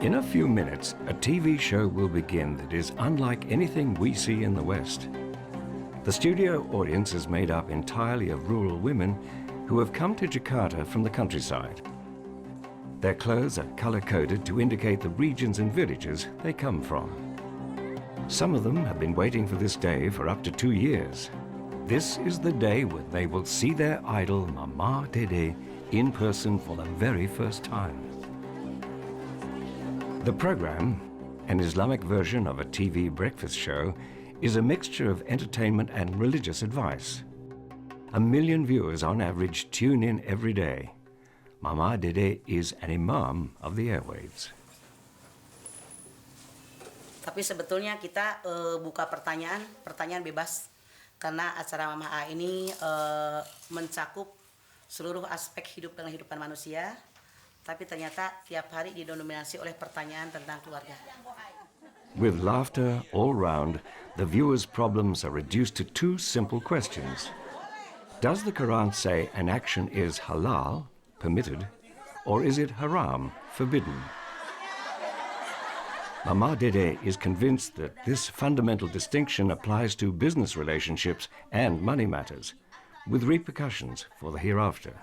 In a few minutes, a TV show will begin that is unlike anything we see in the West. The studio audience is made up entirely of rural women who have come to Jakarta from the countryside. Their clothes are color-coded to indicate the regions and villages they come from. Some of them have been waiting for this day for up to 2 years. This is the day when they will see their idol, Mama Dede, in person for the very first time. The program, an Islamic version of a TV breakfast show, is a mixture of entertainment and religious advice. 1 million viewers on average tune in every day. Mama Dede is an imam of the airwaves. Tapi sebetulnya kita buka pertanyaan bebas karena acara Mama A ini mencakup seluruh aspek hidup dan kehidupan manusia. Tapi ternyata tiap hari didominasi oleh pertanyaan tentang keluarga. With laughter all round, the viewers' problems are reduced to 2 simple questions. Does the Quran say an action is halal, permitted, or is it haram, forbidden? Mama Dede is convinced that this fundamental distinction applies to business relationships and money matters, with repercussions for the hereafter.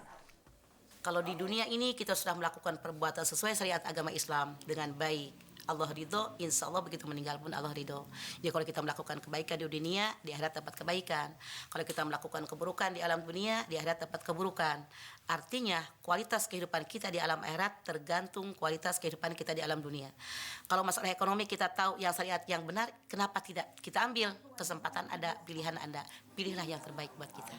Kalau di dunia ini kita sudah melakukan perbuatan sesuai syariat agama Islam dengan baik, Allah ridho, insya Allah begitu meninggal pun Allah ridho. Jadi kalau kita melakukan kebaikan di dunia, di akhirat dapat kebaikan. Kalau kita melakukan keburukan di alam dunia, di akhirat dapat keburukan. Artinya kualitas kehidupan kita di alam akhirat tergantung kualitas kehidupan kita di alam dunia. Kalau masalah ekonomi kita tahu yang syariat yang benar, kenapa tidak kita ambil kesempatan ada, pilihan Anda, pilihlah yang terbaik buat kita.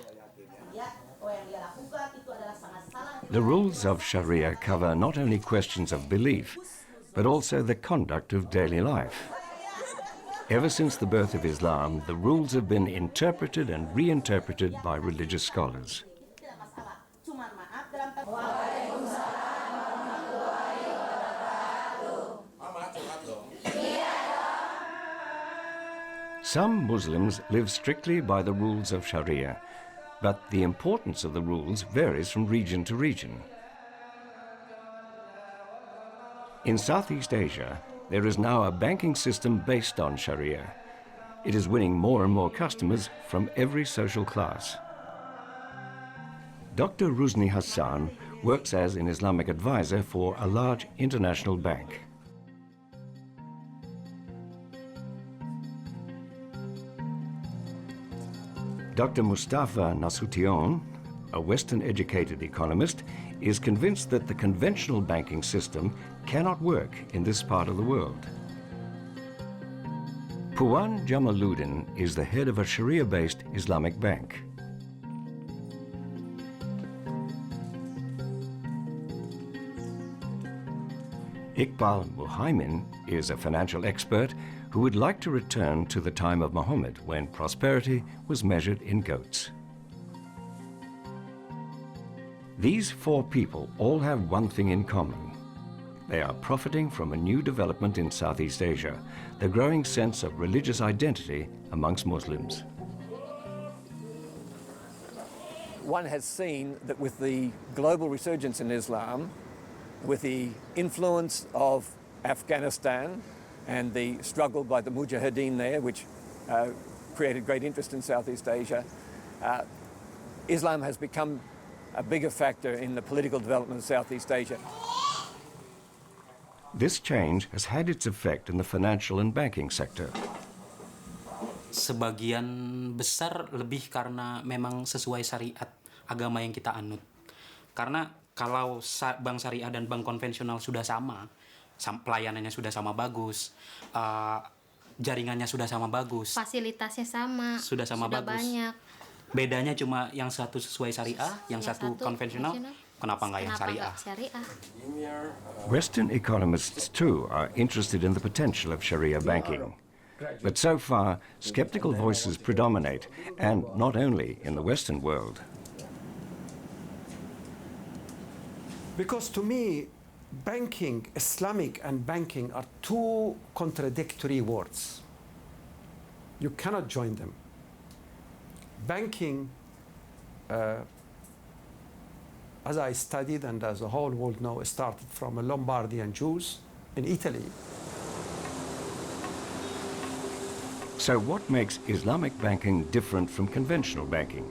The rules of Sharia cover not only questions of belief, but also the conduct of daily life. Ever since the birth of Islam, the rules have been interpreted and reinterpreted by religious scholars. Some Muslims live strictly by the rules of Sharia, but the importance of the rules varies from region to region. In Southeast Asia, there is now a banking system based on Sharia. It is winning more and more customers from every social class. Dr. Rusni Hassan works as an Islamic advisor for a large international bank. Dr. Mustafa Nasution, a Western-educated economist, is convinced that the conventional banking system cannot work in this part of the world. Puan Jamaluddin is the head of a Sharia-based Islamic bank. Iqbal Muhaimin is a financial expert who would like to return to the time of Muhammad when prosperity was measured in goats. These 4 people all have one thing in common. They are profiting from a new development in Southeast Asia, the growing sense of religious identity amongst Muslims. One has seen that with the global resurgence in Islam, with the influence of Afghanistan and the struggle by the Mujahideen there, which created great interest in Southeast Asia, Islam has become a bigger factor in the political development of Southeast Asia. This change has had its effect in the financial and banking sector. Sebagian besar lebih karena memang sesuai syariat agama yang kita anut. Karena kalau bank syariah dan bank konvensional sudah sama, pelayanannya sudah sama bagus, jaringannya sudah sama bagus, fasilitasnya sama, sudah bagus. Banyak. Bedanya cuma yang satu sesuai syariah, yang satu konvensional. Kenapa nggak yang syariah? Western economists too are interested in the potential of Sharia banking. But so far, skeptical voices predominate, and not only in the Western world. Because to me, banking, Islamic and banking are two contradictory words. You cannot join them. Banking, as I studied and as the whole world knows, started from Lombardian Jews in Italy. So what makes Islamic banking different from conventional banking?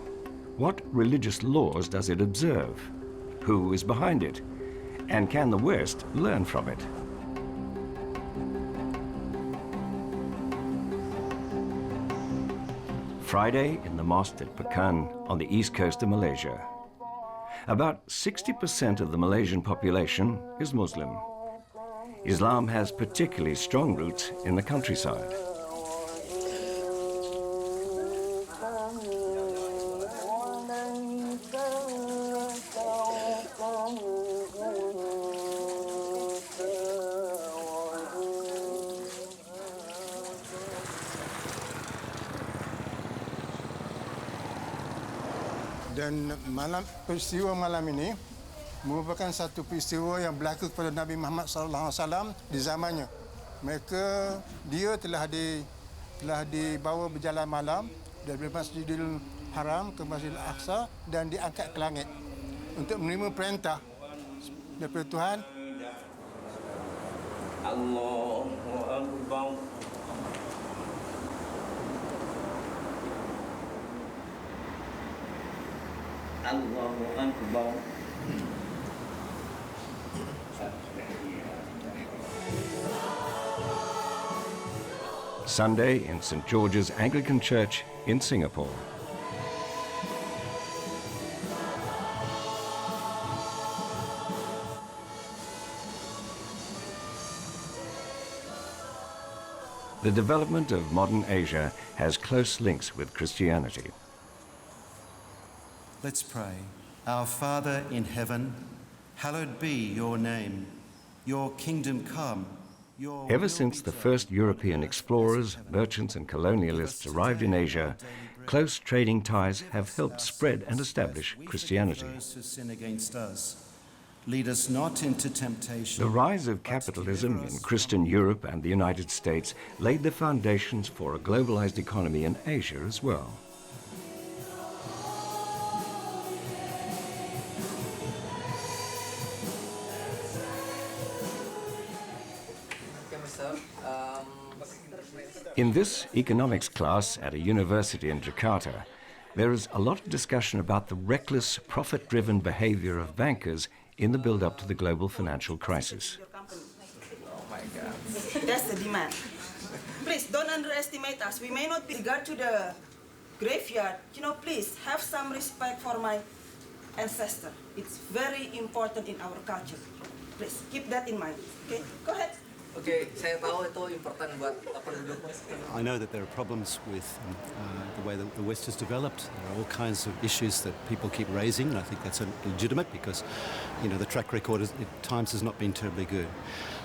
What religious laws does it observe? Who is behind it? And can the West learn from it? Friday in the mosque at Pekan on the east coast of Malaysia. About 60% of the Malaysian population is Muslim. Islam has particularly strong roots in the countryside. Dan peristiwa malam ini merupakan satu peristiwa yang berlaku kepada Nabi Muhammad SAW di zamannya. Dia telah dibawa berjalan malam dari Masjidil Haram ke Masjidil Aqsa dan diangkat ke langit untuk menerima perintah daripada Tuhan. Allahu Akbar. Allahu Akbar. Sunday in St. George's Anglican Church in Singapore. The development of modern Asia has close links with Christianity. Let's pray. Our Father in heaven, hallowed be your name. Your kingdom come. Ever since the first European explorers, merchants and colonialists arrived in Asia, close trading ties have helped spread and establish Christianity. Lead us not into temptation. The rise of capitalism in Christian Europe and the United States laid the foundations for a globalized economy in Asia as well. In this economics class at a university in Jakarta, there is a lot of discussion about the reckless, profit-driven behavior of bankers in the build-up to the global financial crisis. Oh my God. That's the demand. Please, don't underestimate us. We may not be regard to the graveyard. Please, have some respect for my ancestor. It's very important in our culture. Please, keep that in mind. Okay, go ahead. Okay, saya tahu itu important buat penduduk. I know that there are problems with the way that the West has developed. There are all kinds of issues that people keep raising, and I think that's legitimate because, the track record at times has not been terribly good.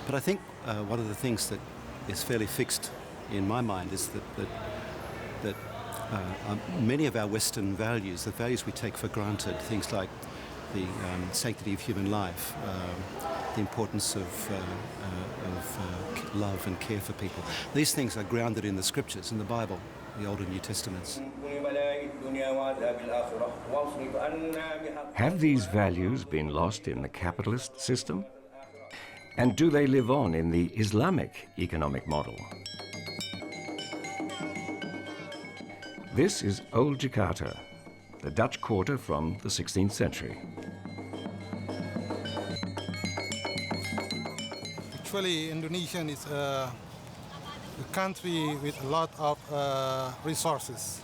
But I think one of the things that is fairly fixed in my mind is that many of our Western values, the values we take for granted, things like the sanctity of human life, the importance of love and care for people. These things are grounded in the scriptures, in the Bible, the Old and New Testaments. Have these values been lost in the capitalist system? And do they live on in the Islamic economic model? This is Old Jakarta, the Dutch quarter from the 16th century. Actually, Indonesia is a country with a lot of resources.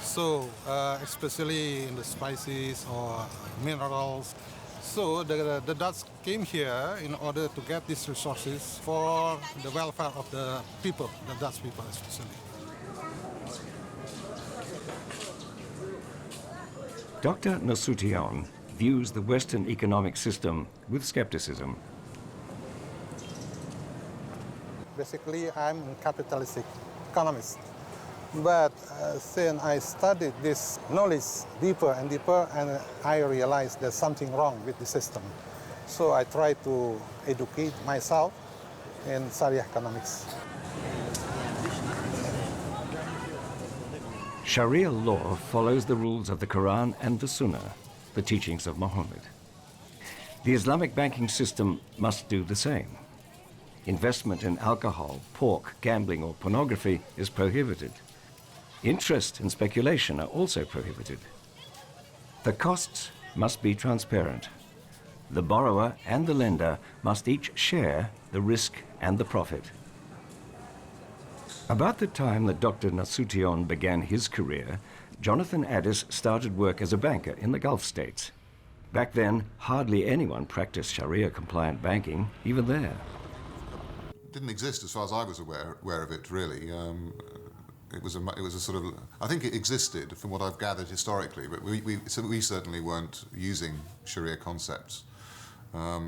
So, especially in the spices or minerals. So, the Dutch came here in order to get these resources for the welfare of the people, the Dutch people especially. Dr. Nasution views the Western economic system with skepticism. Basically, I'm a capitalistic economist. But since I studied this knowledge deeper and deeper, and I realized there's something wrong with the system. So I try to educate myself in Sharia economics. Sharia law follows the rules of the Quran and the Sunnah, the teachings of Muhammad. The Islamic banking system must do the same. Investment in alcohol, pork, gambling or pornography is prohibited. Interest and speculation are also prohibited. The costs must be transparent. The borrower and the lender must each share the risk and the profit. About the time that Dr. Nasution began his career, Jonathan Addis started work as a banker in the Gulf states. Back then, hardly anyone practiced Sharia-compliant banking, even there. It didn't exist as far as I was aware of it, really. It was a sort of, I think it existed from what I've gathered historically, but we certainly weren't using Sharia concepts. I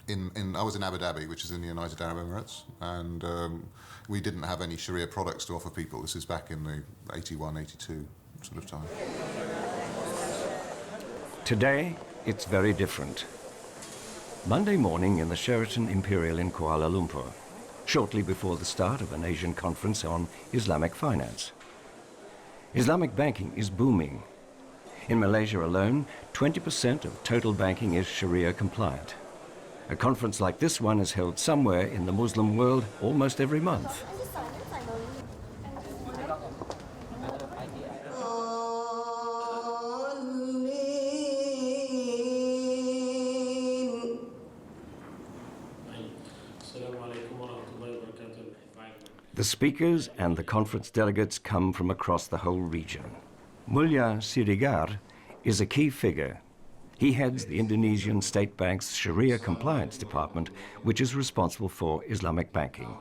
was in Abu Dhabi, which is in the United Arab Emirates, and we didn't have any Sharia products to offer people. This is back in the 81, 82 sort of time. Today, it's very different. Monday morning in the Sheraton Imperial in Kuala Lumpur, shortly before the start of an Asian conference on Islamic finance. Islamic banking is booming. In Malaysia alone, 20% of total banking is Sharia compliant. A conference like this one is held somewhere in the Muslim world almost every month. The speakers and the conference delegates come from across the whole region. Mulya Siregar is a key figure. He heads the Indonesian State Bank's Sharia Compliance Department, which is responsible for Islamic banking.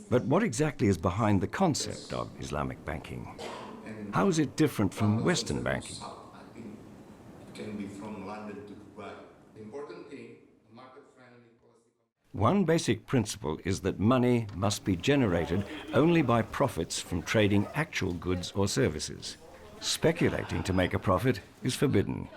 But what exactly is behind the concept of Islamic banking? How is it different from Western banking? One basic principle is that money must be generated only by profits from trading actual goods or services. Speculating to make a profit is forbidden.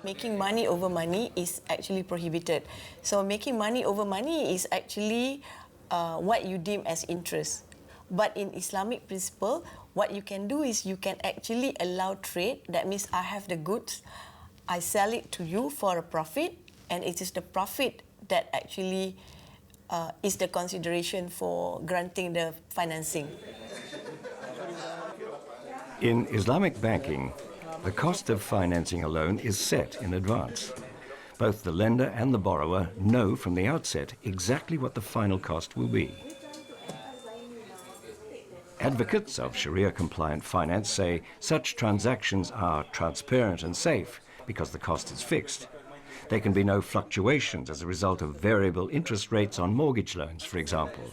Making money over money is actually prohibited. So making money over money is actually what you deem as interest. But in Islamic principle, what you can do is you can actually allow trade. That means I have the goods, I sell it to you for a profit, and it is the profit that actually is the consideration for granting the financing. In Islamic banking, the cost of financing a loan is set in advance. Both the lender and the borrower know from the outset exactly what the final cost will be. Advocates of Sharia-compliant finance say such transactions are transparent and safe because the cost is fixed. There can be no fluctuations as a result of variable interest rates on mortgage loans, for example.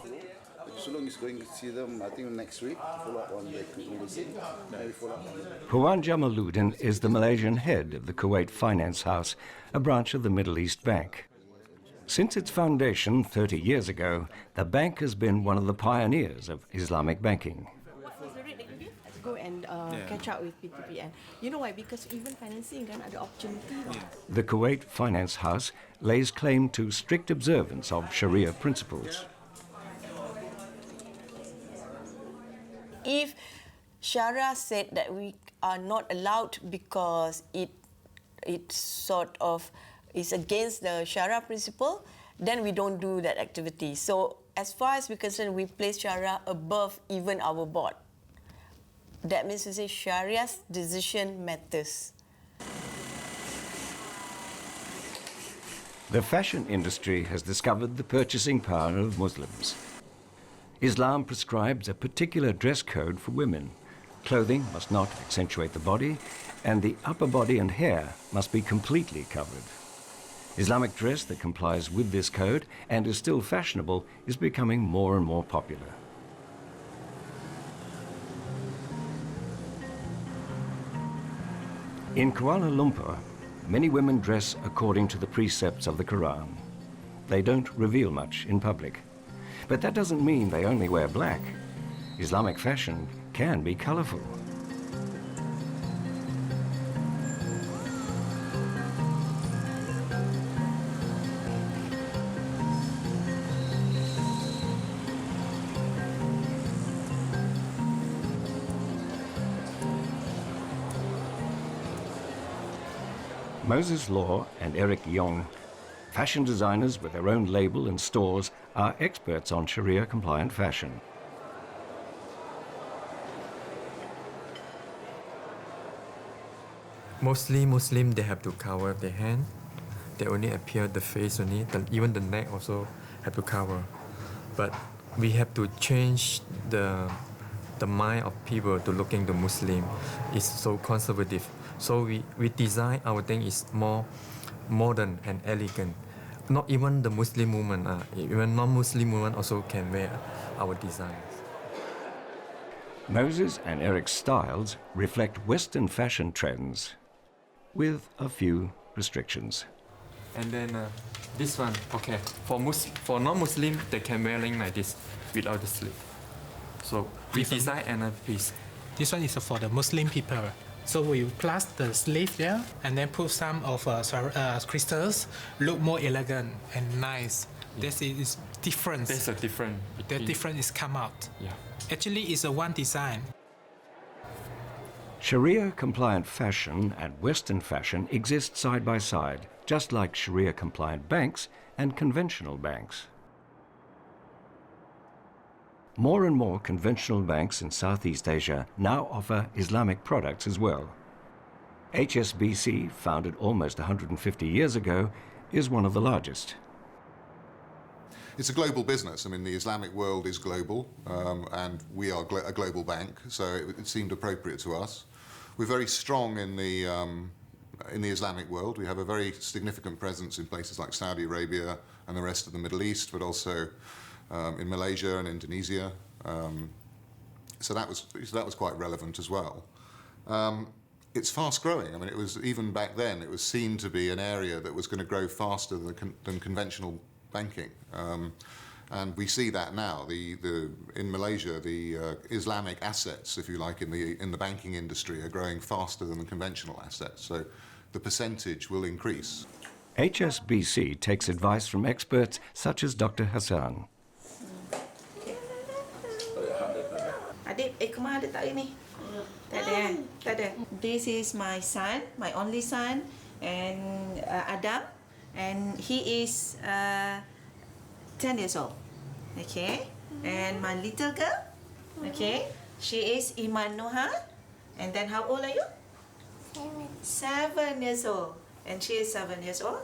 Sulung is going to see them, I think, next week, follow up on the Huan Jamaluddin is the Malaysian head of the Kuwait Finance House, a branch of the Middle East Bank. Since its foundation 30 years ago, the bank has been one of the pioneers of Islamic banking. Go and catch up with PTPN. You know why? Because even financing kan ada opportunity. The Kuwait Finance House lays claim to strict observance of Sharia principles. If Sharia said that we are not allowed because it sort of is against the Sharia principle, then we don't do that activity. So as far as we're concerned, we place Sharia above even our board. That means to say Sharia's decision matters. The fashion industry has discovered the purchasing power of Muslims. Islam prescribes a particular dress code for women. Clothing must not accentuate the body, and the upper body and hair must be completely covered. Islamic dress that complies with this code and is still fashionable is becoming more and more popular. In Kuala Lumpur, many women dress according to the precepts of the Quran. They don't reveal much in public. But that doesn't mean they only wear black. Islamic fashion can be colorful. Moses Law and Eric Yong, fashion designers with their own label and stores, are experts on Sharia-compliant fashion. Mostly Muslim, they have to cover their hand. They only appear the face only, even the neck also have to cover. But we have to change the mind of people to looking to Muslim. It's so conservative. So we design our thing is more modern and elegant. Not even the Muslim women, even non-Muslim women also can wear our designs. Moses and Eric's styles reflect Western fashion trends, with a few restrictions. And then this one, okay, for non-Muslim, they can wear like this without the sleeve. So we design another piece. This one is for the Muslim people. So we plus the sleeve there and then put some of crystals, look more elegant and nice. Yeah. This is difference. There's a difference. The difference is come out. Yeah. Actually, it's a one design. Sharia-compliant fashion and Western fashion exist side by side, just like Sharia-compliant banks and conventional banks. More and more conventional banks in Southeast Asia now offer Islamic products as well. HSBC, founded almost 150 years ago, is one of the largest. It's a global business. I mean, the Islamic world is global, and we are a global bank, so it seemed appropriate to us. We're very strong in the Islamic world. We have a very significant presence in places like Saudi Arabia and the rest of the Middle East, but also in Malaysia and Indonesia. So that was quite relevant as well. It's fast growing. I mean, it was even back then, it was seen to be an area that was going to grow faster than conventional banking. And we see that now. In Malaysia, the Islamic assets, if you like, in the banking industry are growing faster than the conventional assets. So the percentage will increase. HSBC takes advice from experts such as Dr. Hassan. This is my son, my only son, and Adam, and he is 10 years old. Okay, and my little girl, okay, she is Iman Noha, and then how old are you? 7 years old, and she is 7 years old.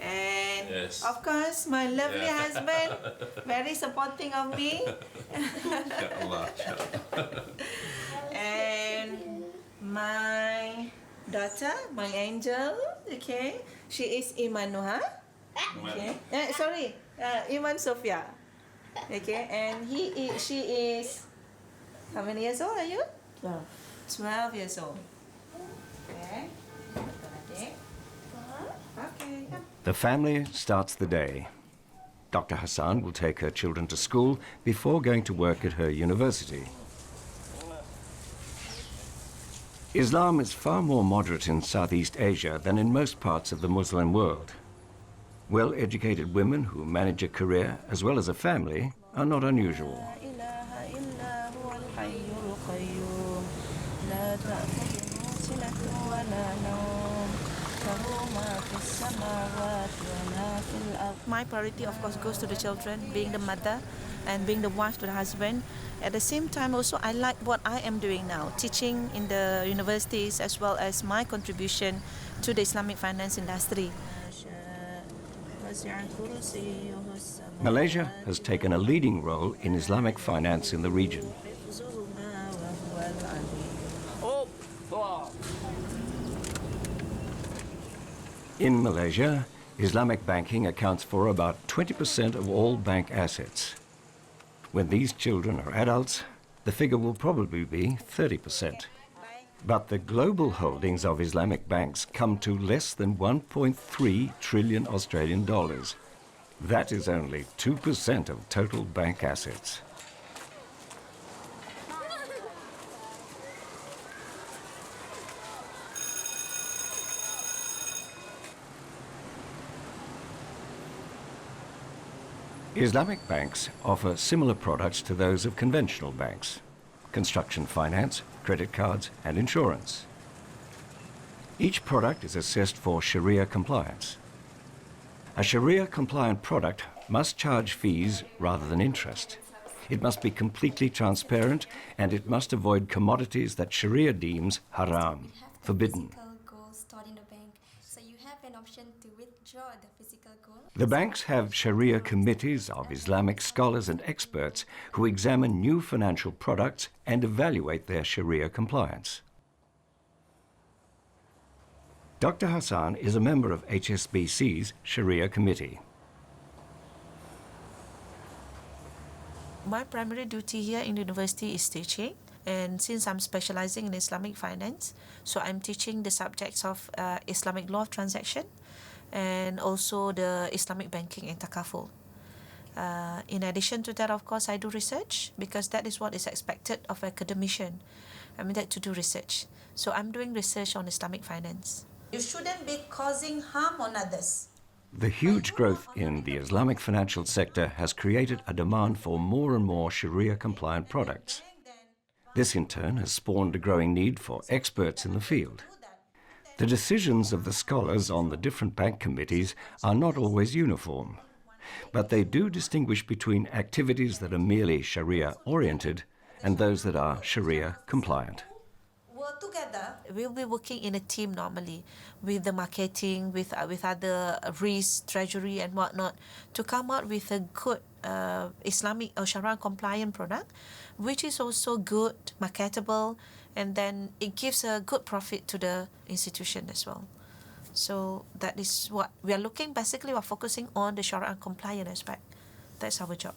And yes, of course, my lovely husband, very supporting of me. And my daughter, my angel, okay, she is Iman Noha. Okay, sorry, Iman Sofia. Okay, and she is, how many years old are you? 12 years old. Okay. Okay. The family starts the day. Dr. Hassan will take her children to school before going to work at her university. Islam is far more moderate in Southeast Asia than in most parts of the Muslim world. Well-educated women who manage a career as well as a family are not unusual. My priority, of course, goes to the children, being the mother and being the wife to the husband. At the same time, also, I like what I am doing now, teaching in the universities as well as my contribution to the Islamic finance industry. Malaysia has taken a leading role in Islamic finance in the region. In Malaysia, Islamic banking accounts for about 20% of all bank assets. When these children are adults, the figure will probably be 30%. But the global holdings of Islamic banks come to less than 1.3 trillion Australian dollars. That is only 2% of total bank assets. Islamic banks offer similar products to those of conventional banks: construction finance, credit cards, and insurance. Each product is assessed for Sharia compliance. A Sharia-compliant product must charge fees rather than interest. It must be completely transparent, and it must avoid commodities that Sharia deems haram, forbidden. The banks have Sharia committees of Islamic scholars and experts who examine new financial products and evaluate their Sharia compliance. Dr. Hassan is a member of HSBC's Sharia committee. My primary duty here in the university is teaching, and since I'm specializing in Islamic finance, so I'm teaching the subjects of Islamic law of transaction and also the Islamic banking and takaful. In addition to that, of course, I do research because that is what is expected of an academician. I mean, that to do research. So I'm doing research on Islamic finance. You shouldn't be causing harm on others. The huge growth in the Islamic financial sector has created a demand for more and more Sharia-compliant products. This, in turn, has spawned a growing need for experts in the field. The decisions of the scholars on the different bank committees are not always uniform, but they do distinguish between activities that are merely Sharia-oriented and those that are Sharia-compliant. Together, we'll be working in a team normally with the marketing, with other risk, treasury and whatnot to come out with a good Islamic or Sharia compliant product, which is also good, marketable, and then it gives a good profit to the institution as well. So that is what we are looking. Basically, we're focusing on the Sharia compliant aspect. That's our job.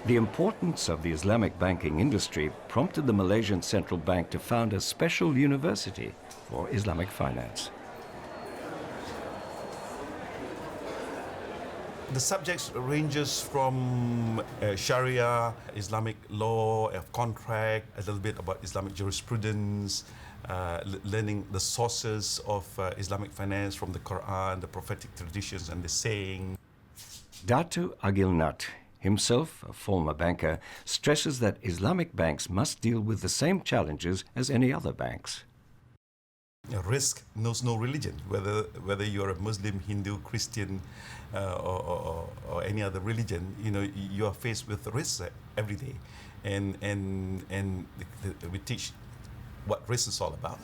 The importance of the Islamic banking industry prompted the Malaysian Central Bank to found a special university for Islamic finance. The subjects ranges from Sharia, Islamic law of contract, a little bit about Islamic jurisprudence, learning the sources of Islamic finance from the Quran, the prophetic traditions and the saying. Datu Agil Nat, himself a former banker, stresses that Islamic banks must deal with the same challenges as any other banks. Risk knows no religion, whether you're a Muslim, Hindu, Christian, or any other religion. You know, you are faced with risks every day, and we teach what risk is all about.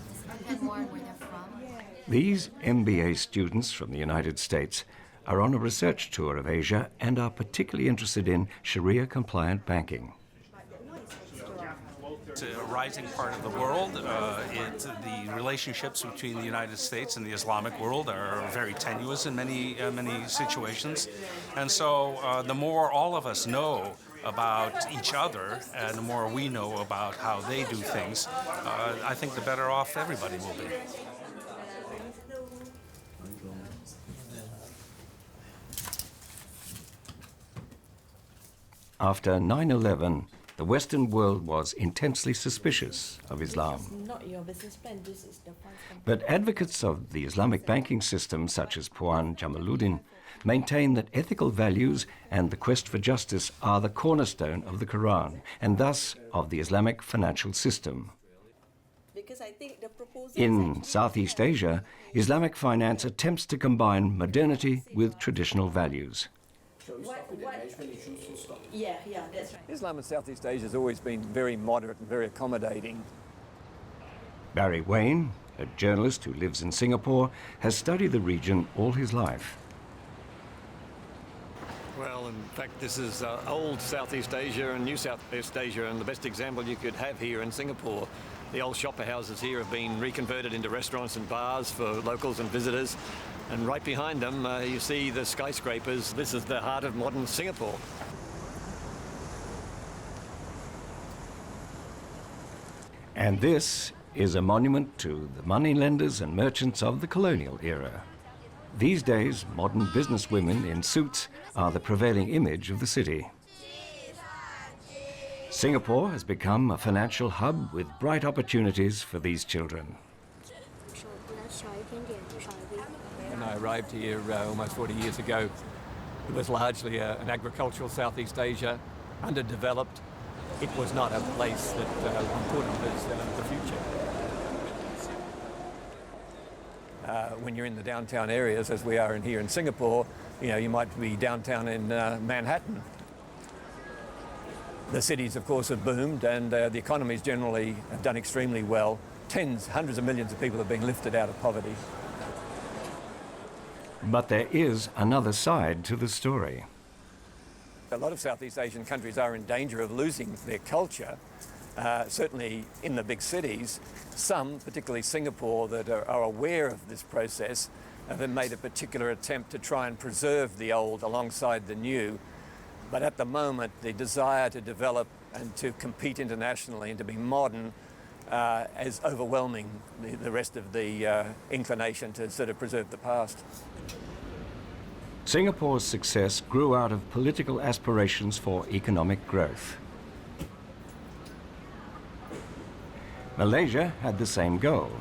These MBA students from the United States are on a research tour of Asia and are particularly interested in Sharia-compliant banking. It's a rising part of the world. The relationships between the United States and the Islamic world are very tenuous in many situations. And so the more all of us know about each other and the more we know about how they do things, I think the better off everybody will be. After 9/11, the Western world was intensely suspicious of Islam. Not your business plan. This is the But advocates of the Islamic banking system, such as Puan Jamaluddin, maintain that ethical values and the quest for justice are the cornerstone of the Quran, and thus of the Islamic financial system. In Southeast Asia, Islamic finance attempts to combine modernity with traditional values. Yeah, that's right. Islam in Southeast Asia has always been very moderate and very accommodating. Barry Wayne, a journalist who lives in Singapore, has studied the region all his life. Well, in fact, this is old Southeast Asia and New Southeast Asia, and the best example you could have here in Singapore. The old shopper houses here have been reconverted into restaurants and bars for locals and visitors. And right behind them, you see the skyscrapers. This is the heart of modern Singapore. And this is a monument to the moneylenders and merchants of the colonial era. These days, modern businesswomen in suits are the prevailing image of the city. Singapore has become a financial hub with bright opportunities for these children. When I arrived here almost 40 years ago, it was largely an agricultural Southeast Asia, underdeveloped. It was not a place that we thought of as the future. When you're in the downtown areas, as we are in here in Singapore, you might be downtown in Manhattan. The cities, of course, have boomed, and the economies generally have done extremely well. Hundreds of millions of people have been lifted out of poverty. But there is another side to the story. A lot of Southeast Asian countries are in danger of losing their culture, certainly in the big cities. Some, particularly Singapore, that are aware of this process, have made a particular attempt to try and preserve the old alongside the new. But at the moment, the desire to develop and to compete internationally and to be modern is overwhelming the rest of the inclination to sort of preserve the past. Singapore's success grew out of political aspirations for economic growth. Malaysia had the same goal.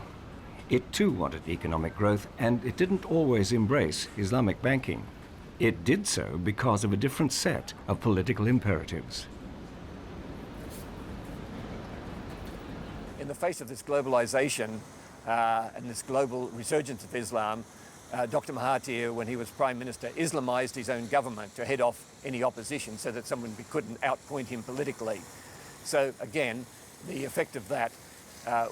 It too wanted economic growth, and it didn't always embrace Islamic banking. It did so because of a different set of political imperatives. In the face of this globalization and this global resurgence of Islam, Dr. Mahathir, when he was Prime Minister, Islamized his own government to head off any opposition so that someone couldn't outpoint him politically. So again, the effect of that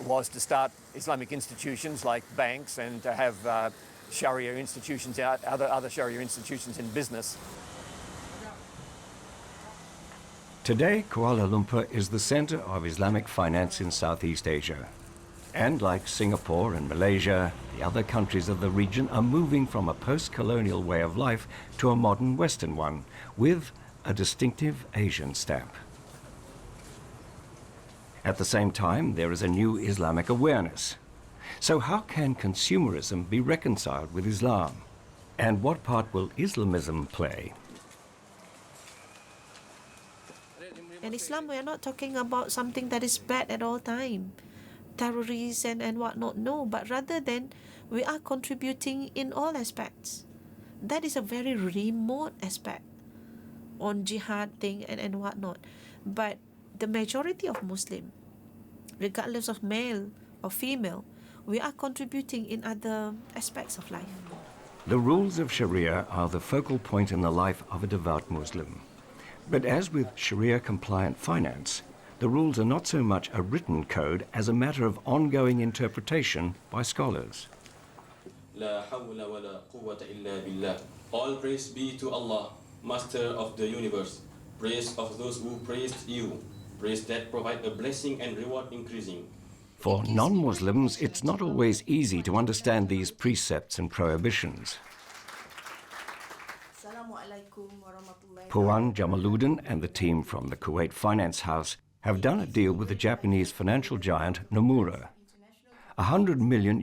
was to start Islamic institutions like banks and to have Sharia institutions other Sharia institutions in business. Today, Kuala Lumpur is the center of Islamic finance in Southeast Asia. And like Singapore and Malaysia, the other countries of the region are moving from a post-colonial way of life to a modern Western one, with a distinctive Asian stamp. At the same time, there is a new Islamic awareness. So how can consumerism be reconciled with Islam? And what part will Islamism play? In Islam, we are not talking about something that is bad at all time, terrorists and whatnot, no, but rather than we are contributing in all aspects. That is a very remote aspect on jihad thing and whatnot. But the majority of Muslim, regardless of male or female, we are contributing in other aspects of life. The rules of Sharia are the focal point in the life of a devout Muslim. But as with Sharia-compliant finance, the rules are not so much a written code as a matter of ongoing interpretation by scholars. La hawla wa la quwwata illa billah. All praise be to Allah, Master of the universe. Praise of those who praised you. Praise that provide a blessing and reward increasing. For non-Muslims, it's not always easy to understand these precepts and prohibitions. Puan Jamaluddin and the team from the Kuwait Finance House have done a deal with the Japanese financial giant Nomura. $100 million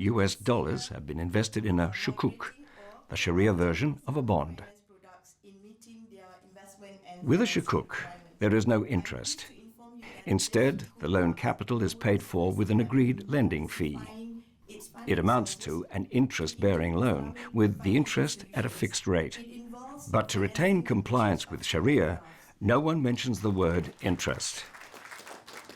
have been invested in a shukuk, the Sharia version of a bond. With a shukuk, there is no interest. Instead, the loan capital is paid for with an agreed lending fee. It amounts to an interest-bearing loan, with the interest at a fixed rate. But to retain compliance with Sharia, no one mentions the word interest.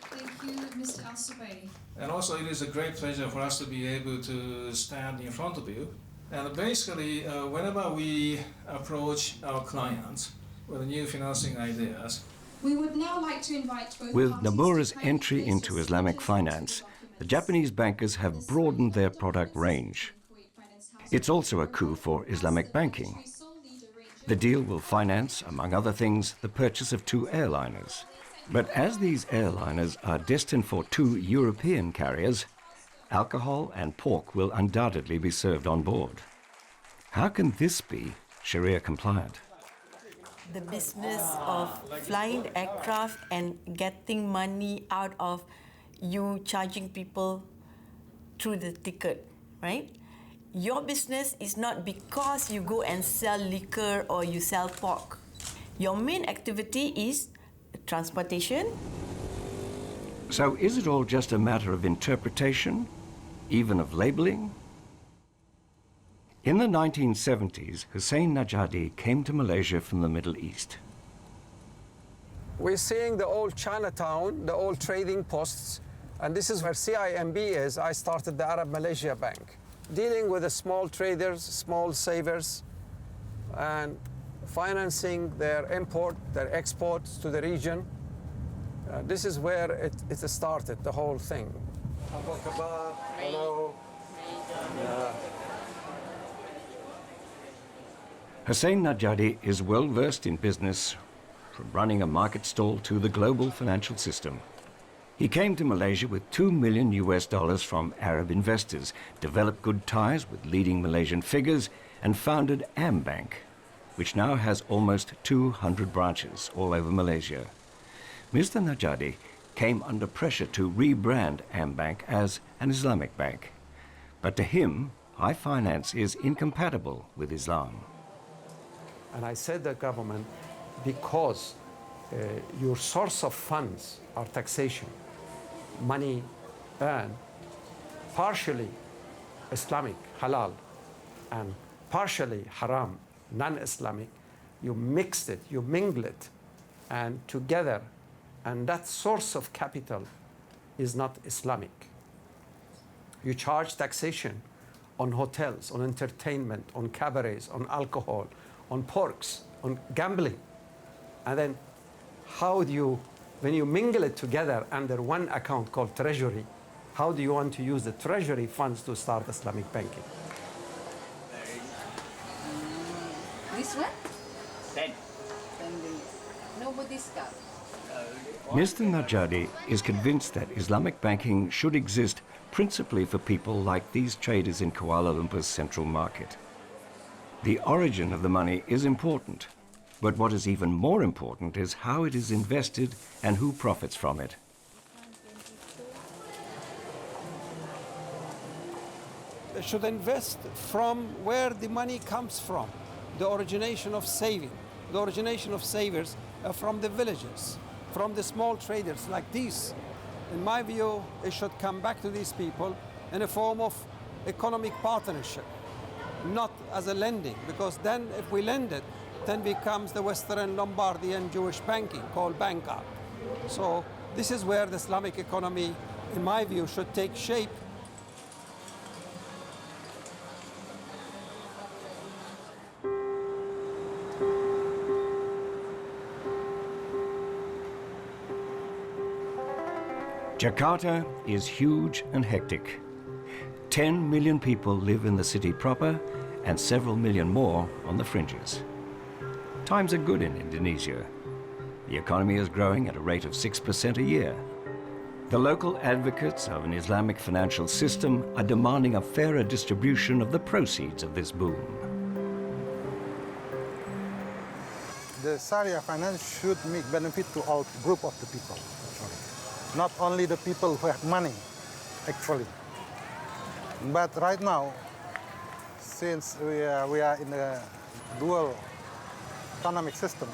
Thank you, Mr. Al-Subay. And also, it is a great pleasure for us to be able to stand in front of you. And basically, whenever we approach our clients with new financing ideas, we would now like to invite both with parties Nomura's to entry into Islamic finance, the Japanese bankers have broadened their product range. It's also a coup for Islamic banking. The deal will finance, among other things, the purchase of 2 airliners. But as these airliners are destined for 2 European carriers, alcohol and pork will undoubtedly be served on board. How can this be Sharia compliant? The business of flying the aircraft and getting money out of you charging people through the ticket, right? Your business is not because you go and sell liquor or you sell pork. Your main activity is transportation. So is it all just a matter of interpretation, even of labeling? In the 1970s, Hussein Najadi came to Malaysia from the Middle East. We're seeing the old Chinatown, the old trading posts, and this is where CIMB is. I started the Arab Malaysia Bank. dealing with the small traders, small savers, and financing their import, their exports to the region. This is where it started, the whole thing. Hello. Hussein Najadi is well versed in business, from running a market stall to the global financial system. He came to Malaysia with $2 million from Arab investors, developed good ties with leading Malaysian figures, and founded AmBank, which now has almost 200 branches all over Malaysia. Mr. Najadi came under pressure to rebrand AmBank as an Islamic bank. But to him, high finance is incompatible with Islam. And I said to the government, because your source of funds are taxation, money earned, partially Islamic, halal, and partially haram, non-Islamic, you mixed it, you mingle it, and together, and that source of capital is not Islamic. You charge taxation on hotels, on entertainment, on cabarets, on alcohol, on porks, on gambling. And then how do you, when you mingle it together under one account called treasury, how do you want to use the treasury funds to start Islamic banking? This one? 10. No discount. Mr. Najadi is convinced that Islamic banking should exist principally for people like these traders in Kuala Lumpur's central market. The origin of the money is important, but what is even more important is how it is invested and who profits from it. They should invest from where the money comes from, the origination of saving. The origination of savers are from the villages, from the small traders like these. In my view, it should come back to these people in a form of economic partnership, not as a lending, because then if we lend it, then becomes the Western Lombardian Jewish banking called banker. So this is where the Islamic economy, in my view, should take shape. Jakarta is huge and hectic. 10 million people live in the city proper and several million more on the fringes. Times are good in Indonesia. The economy is growing at a rate of 6% a year. The local advocates of an Islamic financial system are demanding a fairer distribution of the proceeds of this boom. The Sharia finance should make benefit to all group of the people. Not only the people who have money, actually. But right now, since we are in a dual economic system,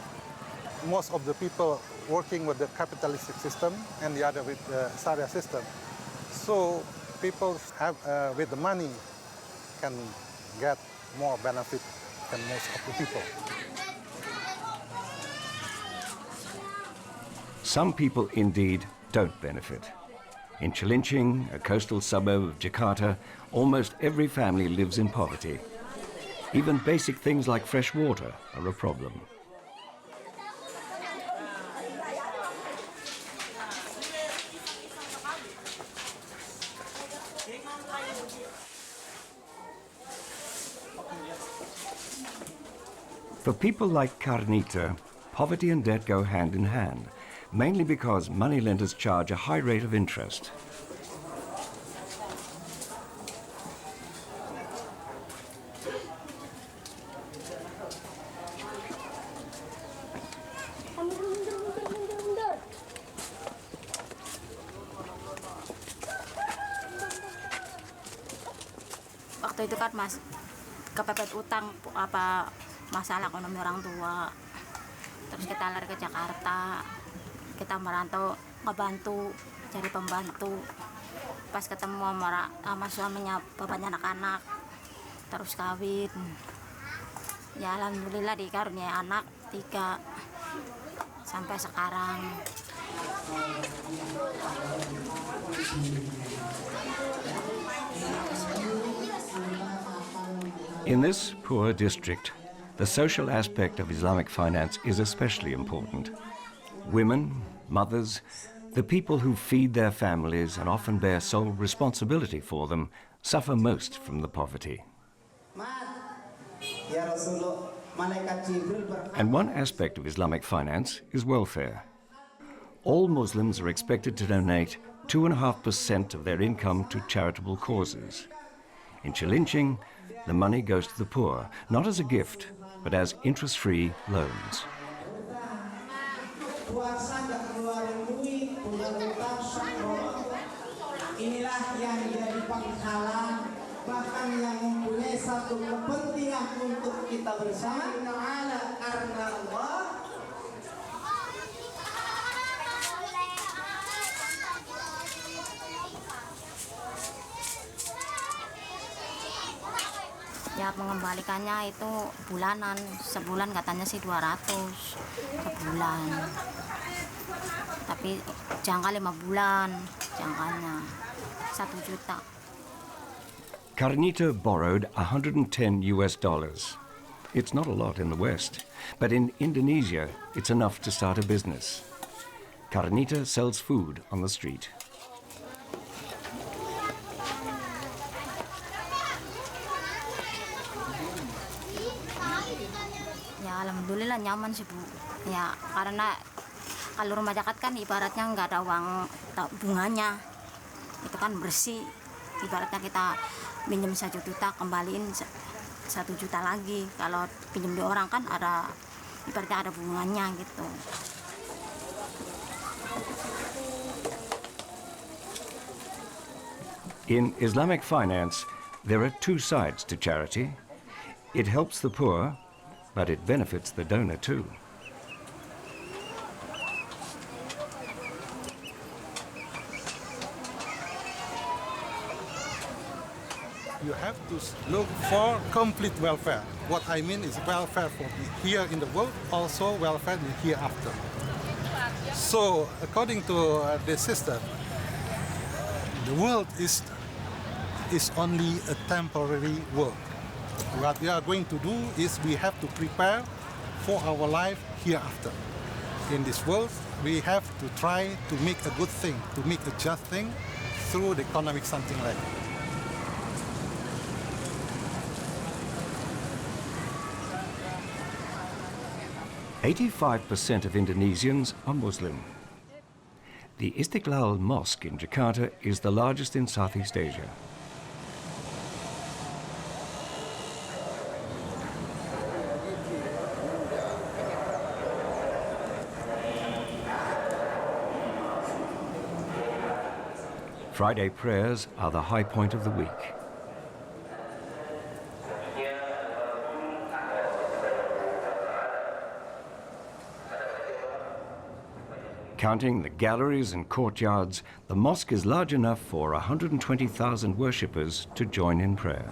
most of the people working with the capitalistic system and the other with the Sharia system. So people have, with the money, can get more benefit than most of the people. Some people indeed don't benefit. In Cilincing, a coastal suburb of Jakarta, almost every family lives in poverty. Even basic things like fresh water are a problem. For people like Karnita, poverty and debt go hand in hand, mainly because moneylenders charge a high rate of interest. Waktu itu kan kepepet utang apa masalah ekonomi orang tua. Terus kita lari ke Jakarta. Kita merantau, ngebantu, cari pembantu. Pas ketemu sama suaminya, bapaknya anak-anak, terus kawin. Ya alhamdulillah dikaruniai anak 3 sampai sekarang. In this poor district, the social aspect of Islamic finance is especially important. Women, mothers, the people who feed their families and often bear sole responsibility for them suffer most from the poverty. And one aspect of Islamic finance is welfare. All Muslims are expected to donate 2.5% of their income to charitable causes. In Chilincing, the money goes to the poor, not as a gift, but as interest-free loans. Inilah yang jadi penghalang, bahkan yang mempunyai satu kepentingan untuk kita bersama karena Allah. Ya mengembalikannya itu bulanan, sebulan katanya sih 200 sebulan. Tapi jangka 5 bulan, jangkanya 1 juta. Carnita borrowed $110. It's not a lot in the West, but in Indonesia, it's enough to start a business. Carnita sells food on the street. Ya alhamdulillah nyaman sih Bu. Ya karena kalau rumah zakat kan ibaratnya nggak ada uang bunganya. Itu kan bersih. Ibaratnya kita minjem 1 juta kembaliin 1 juta lagi. Kalau pinjam di orang kan ada ibaratnya ada bunganya gitu. In Islamic finance, there are 2 sides to charity. It helps the poor, but it benefits the donor too. You have to look for complete welfare. What I mean is welfare for here in the world, also welfare in hereafter. So, according to the system, the world is only a temporary world. What we are going to do is we have to prepare for our life hereafter. In this world, we have to try to make a good thing, to make a just thing through the economic something like that. 85% of Indonesians are Muslim. The Istiqlal Mosque in Jakarta is the largest in Southeast Asia. Friday prayers are the high point of the week. Counting the galleries and courtyards, the mosque is large enough for 120,000 worshippers to join in prayer.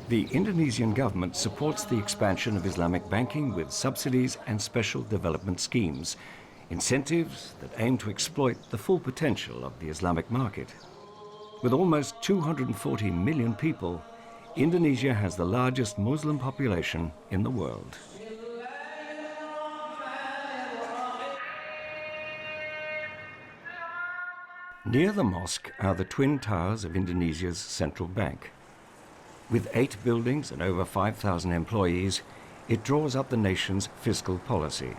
The Indonesian government supports the expansion of Islamic banking with subsidies and special development schemes, incentives that aim to exploit the full potential of the Islamic market. With almost 240 million people, Indonesia has the largest Muslim population in the world. Near the mosque are the twin towers of Indonesia's central bank. With 8 buildings and over 5,000 employees, it draws up the nation's fiscal policy.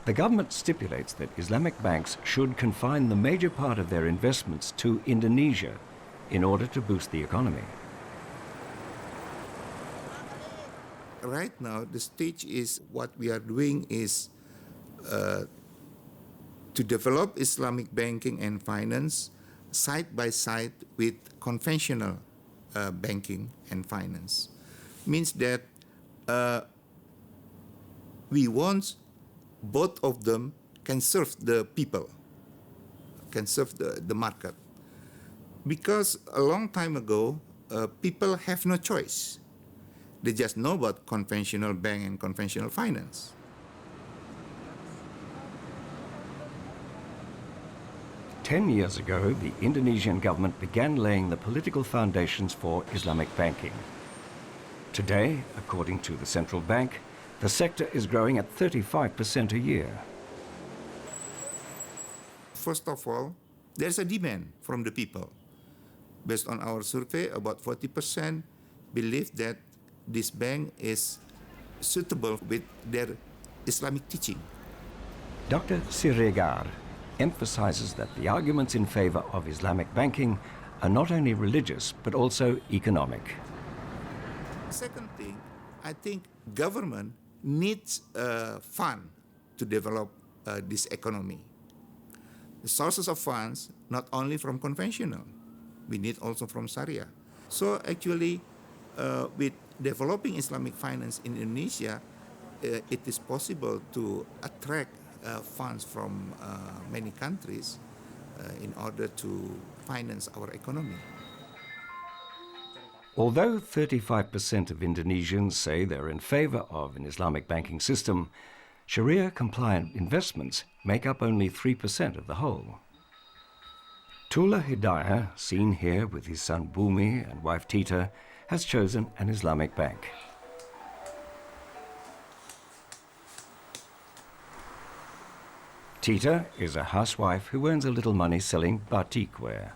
The government stipulates that Islamic banks should confine the major part of their investments to Indonesia in order to boost the economy. Right now, the stage is what we are doing is to develop Islamic banking and finance side by side with conventional banking and finance. Means that we want both of them can serve the people, can serve the market. Because a long time ago, people have no choice. They just know about conventional bank and conventional finance. Ten years ago, the Indonesian government began laying the political foundations for Islamic banking. Today, according to the central bank, the sector is growing at 35% a year. First of all, there's a demand from the people. Based on our survey, about 40% believe that this bank is suitable with their Islamic teaching. Dr. Siregar emphasizes that the arguments in favor of Islamic banking are not only religious but also economic. Second thing, I think government needs a fund to develop this economy. The sources of funds, not only from conventional, we need also from Sharia. So actually, with developing Islamic finance in Indonesia, it is possible to attract funds from many countries in order to finance our economy. Although 35% of Indonesians say they're in favor of an Islamic banking system, Sharia-compliant investments make up only 3% of the whole. Tula Hidayah, seen here with his son Bumi and wife Tita, has chosen an Islamic bank. Tita is a housewife who earns a little money selling batik wear.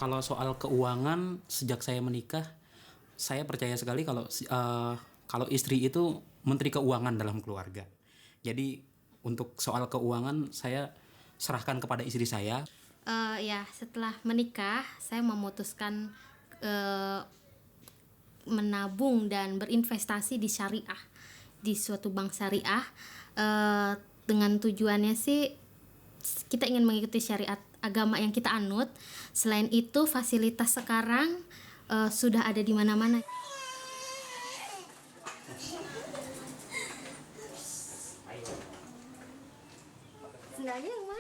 Kalau soal keuangan, sejak saya menikah, saya percaya sekali kalau istri itu menteri keuangan dalam keluarga. Jadi untuk soal keuangan saya serahkan kepada istri saya. Ya, setelah menikah, saya memutuskan menabung dan berinvestasi di syariah, di suatu bank syariah, dengan tujuannya sih kita ingin mengikuti syariat agama yang kita anut. Selain itu, fasilitas sekarang sudah ada di mana-mana.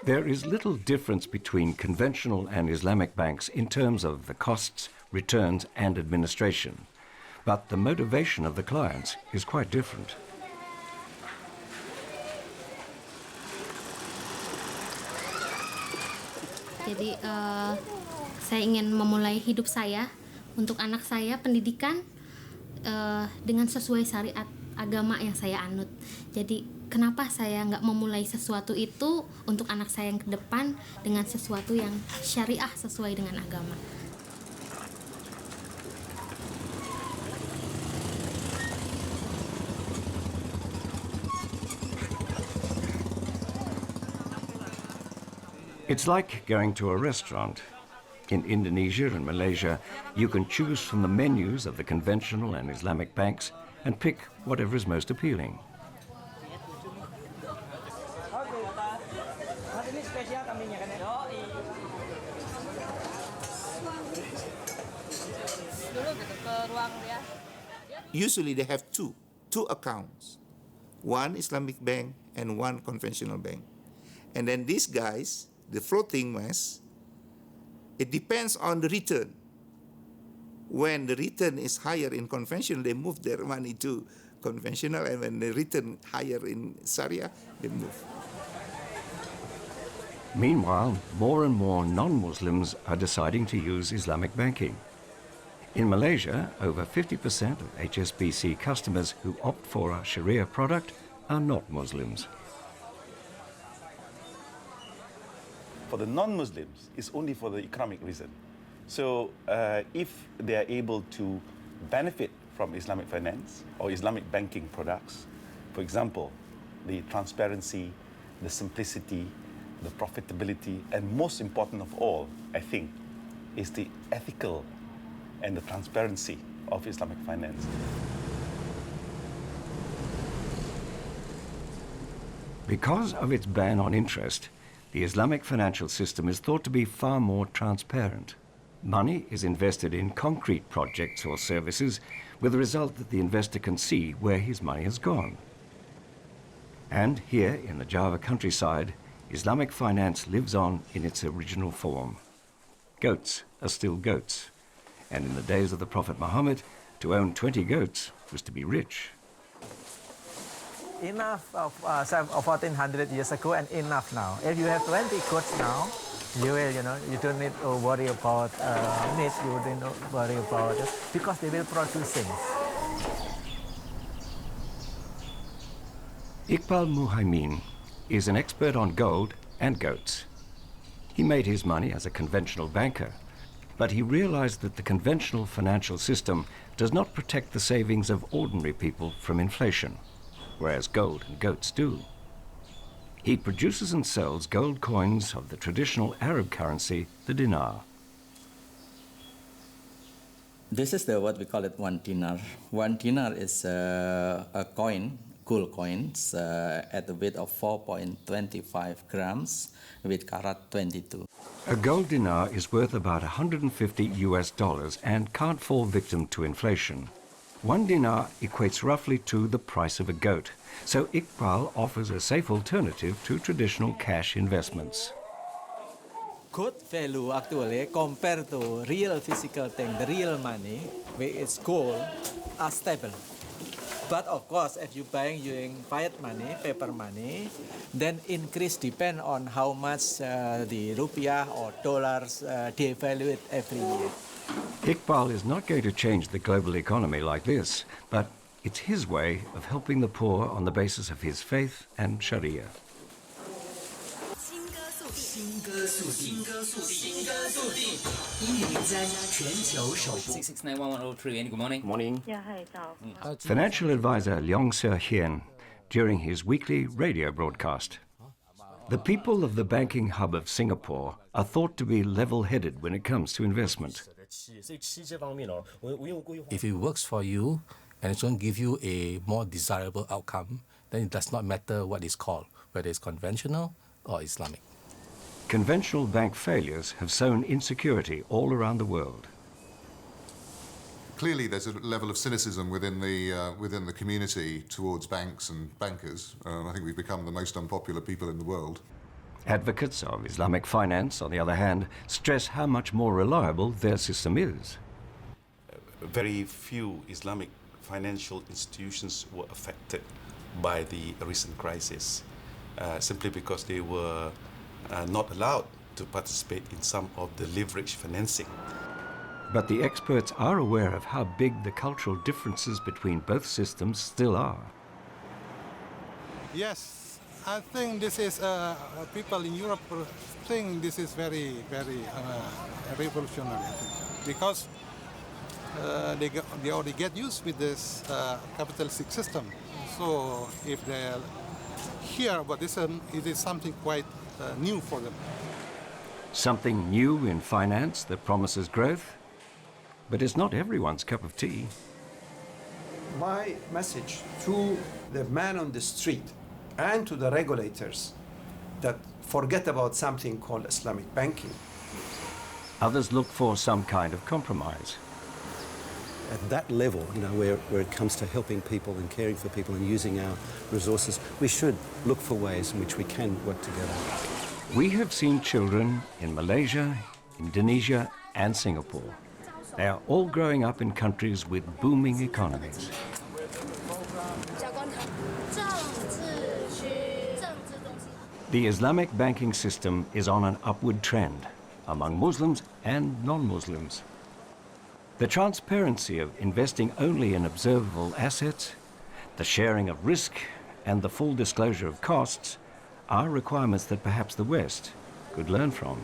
There is little difference between conventional and Islamic banks in terms of the costs, returns and administration. But the motivation of the clients is quite different. Jadi saya ingin memulai hidup saya untuk anak saya, pendidikan dengan sesuai syariat agama yang saya anut. Jadi kenapa saya nggak memulai sesuatu itu untuk anak saya yang ke depan dengan sesuatu yang syariah sesuai dengan agama. It's like going to a restaurant. In Indonesia and Malaysia, you can choose from the menus of the conventional and Islamic banks and pick whatever is most appealing. Usually they have two accounts, one Islamic bank and one conventional bank. And then these guys, the floating mess, it depends on the return. When the return is higher in conventional, they move their money to conventional, and when the return higher in Sharia, they move. Meanwhile, more and more non-Muslims are deciding to use Islamic banking. In Malaysia, over 50% of HSBC customers who opt for a Sharia product are not Muslims. For the non-Muslims, it's only for the economic reason. So if they are able to benefit from Islamic finance or Islamic banking products, for example, the transparency, the simplicity, the profitability, and most important of all, I think, is the ethical and the transparency of Islamic finance. Because of its ban on interest, the Islamic financial system is thought to be far more transparent. Money is invested in concrete projects or services with the result that the investor can see where his money has gone. And here in the Java countryside, Islamic finance lives on in its original form. Goats are still goats, and in the days of the Prophet Muhammad, to own 20 goats was to be rich. Enough of 1400 years ago and enough now. If you have 20 goats now, you will, you don't need to worry about meat, you don't worry about it, because they will produce things. Iqbal Muhaimin is an expert on gold and goats. He made his money as a conventional banker, but he realized that the conventional financial system does not protect the savings of ordinary people from inflation, whereas gold and goats do. He produces and sells gold coins of the traditional Arab currency, the dinar. This is what we call it 1 dinar. 1 dinar is a coin, gold coins, at the weight of 4.25 grams with carat 22. A gold dinar is worth about $150 and can't fall victim to inflation. 1 dinar equates roughly to the price of a goat, so Iqbal offers a safe alternative to traditional cash investments. Good value actually compared to real physical thing, the real money, with its gold, are stable. But of course, if you buying using fiat money, paper money, then increase depend on how much the rupiah or dollars devalue it every year. Iqbal is not going to change the global economy like this, but it's his way of helping the poor on the basis of his faith and Sharia. 6691103. Good morning. Morning. Yeah, hi, Zhao. Financial advisor Leong Se Hien during his weekly radio broadcast. The people of the banking hub of Singapore are thought to be level-headed when it comes to investment. If it works for you and it's going to give you a more desirable outcome, then it does not matter what it's called, whether it's conventional or Islamic. Conventional bank failures have sown insecurity all around the world. Clearly, there's a level of cynicism within the community towards banks and bankers. I think we've become the most unpopular people in the world. Advocates of Islamic finance, on the other hand, stress how much more reliable their system is. Very few Islamic financial institutions were affected by the recent crisis, simply because they were not allowed to participate in some of the leverage financing. But the experts are aware of how big the cultural differences between both systems still are. Yes, I think this is, people in Europe think this is very, very revolutionary, I think, because they already get used with this capitalistic system. So if they hear about this, it is something quite new for them. Something new in finance that promises growth, but it's not everyone's cup of tea. My message to the man on the street and to the regulators that forget about something called Islamic banking. Others look for some kind of compromise. At that level, where it comes to helping people and caring for people and using our resources, we should look for ways in which we can work together. We have seen children in Malaysia, Indonesia, and Singapore. They are all growing up in countries with booming economies. The Islamic banking system is on an upward trend among Muslims and non-Muslims. The transparency of investing only in observable assets, the sharing of risk, and the full disclosure of costs are requirements that perhaps the West could learn from.